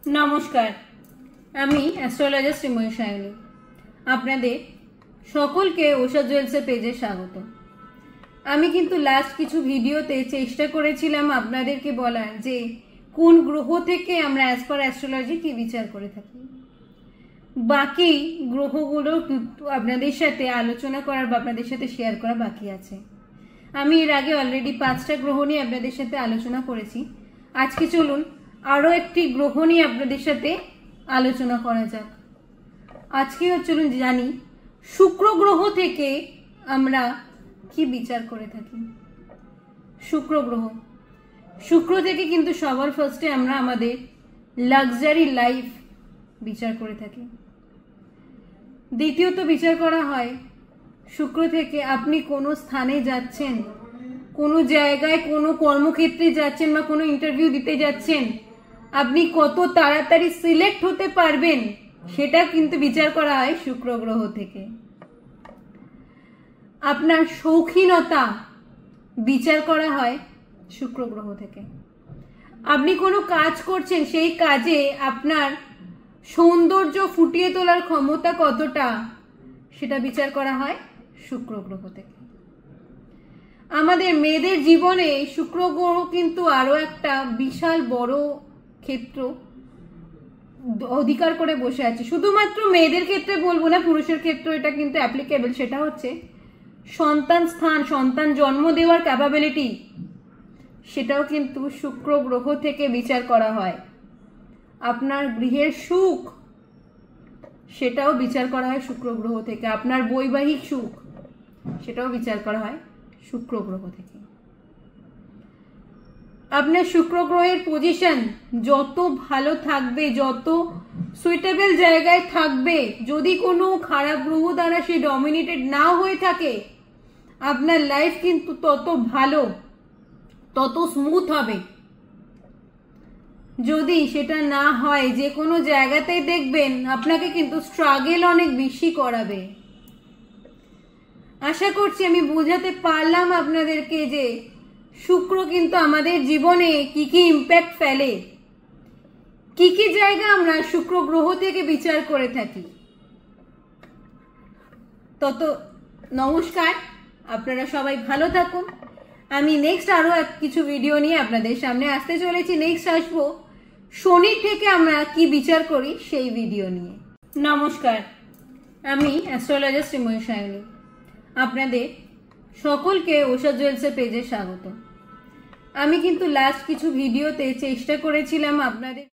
নমস্কার, আমি অ্যাস্ট্রোলজার শ্রীময়ী সায়নী। আপনাদের সকলকে ওষা জুয়েলসের পেজে স্বাগত। আমি কিন্তু লাস্ট কিছু ভিডিওতে চেষ্টা করেছিলাম আপনাদেরকে বলার যে কোন গ্রহ থেকে আমরা অ্যাজ পার অ্যাস্ট্রোলজি কি বিচার করে থাকি। বাকি গ্রহগুলো আপনাদের সাথে আলোচনা করার বা আপনাদের সাথে শেয়ার করা বাকি আছে। আমি এর আগে অলরেডি 5টা গ্রহ নিয়ে আপনাদের সাথে আলোচনা করেছি। আজকে চলুন আরও একটি গ্রহ নিয়ে আপনাদের সাথে আলোচনা করা যাক। আজকে চলুন জানি শুক্র গ্রহ থেকে আমরা কি বিচার করে থাকি। শুক্র থেকে কিন্তু সবার ফার্স্টে আমরা আমাদের লাক্সারি লাইফ বিচার করে থাকি। দ্বিতীয়ত বিচার করা হয় শুক্র থেকে আপনি কোনো স্থানে যাচ্ছেন, কোনো জায়গায় কোনো কর্মক্ষেত্রে যাচ্ছেন বা কোনো ইন্টারভিউ দিতে যাচ্ছেন, আপনি কত তাড়াতাড়ি সিলেক্ট হতে পারবেন সেটা কিন্তু বিচার করা হয় শুক্র গ্রহ থেকে। আপনার শৌখিনতা বিচার করা হয় শুক্র গ্রহ থেকে। আপনি কোনো কাজ করছেন, সেই কাজে আপনার সৌন্দর্য ফুটিয়ে তোলার ক্ষমতা কতটা সেটা বিচার করা হয় শুক্র গ্রহ থেকে। আমাদের মেয়েদের জীবনে শুক্র গ্রহ কিন্তু আরো একটা বিশাল বড় ক্ষেত্র অধিকার করে বসে আছে। শুধুমাত্র মেয়েদের ক্ষেত্রে বলবো না, পুরুষের ক্ষেত্রে এটা কিন্তু অ্যাপ্লিকেবল। সেটা হচ্ছে সন্তান স্থান, সন্তান জন্ম দেওয়ার ক্যাপাবিলিটি, সেটাও কিন্তু শুক্র গ্রহ থেকে বিচার করা হয়। আপনার গৃহের সুখ, সেটাও বিচার করা হয় শুক্র গ্রহ থেকে। আপনার বৈবাহিক সুখ, সেটাও বিচার করা হয় শুক্র গ্রহ থেকে। আপনার শুক্র গ্রহের পজিশন যত ভালো থাকবে, যত সুইটেবল জায়গায় থাকবে, যদি কোনো খারাপ গ্রহ দ্বারা সে ডমিনেটেড না হয়ে থাকে, আপনার লাইফ কিন্তু তত ভালো, তত স্মুথ হবে। যদি সেটা না হয়, যে কোনো জায়গাতেই দেখবেন আপনাকে কিন্তু স্ট্রাগল অনেক বেশি করাবে। আশা করছি আমি বোঝাতে পারলাম আপনাদেরকে যে শুক্র কিন্তু আমাদের জীবনে কি কি ইম্প্যাক্ট ফেলে, কি কি জায়গা আমরা শুক্র গ্রহ থেকে বিচার করে থাকি। নমস্কার, আপনারা সবাই ভালো থাকুন। আমি নেক্সট আরো কিছু ভিডিও নিয়ে আপনাদের সামনে আসতে চলেছি। নেক্সট আসবো শনি থেকে আমরা কি বিচার করি সেই ভিডিও নিয়ে। নমস্কার, আমি অ্যাস্ট্রোলজার শ্রীময়ী সায়নী। আপনাদের সকলকে ওষা জুয়েলসের পেজে স্বাগত। আমি কিন্তু লাস্ট কিছু ভিডিওতে চেষ্টা করেছিলাম আপনাদের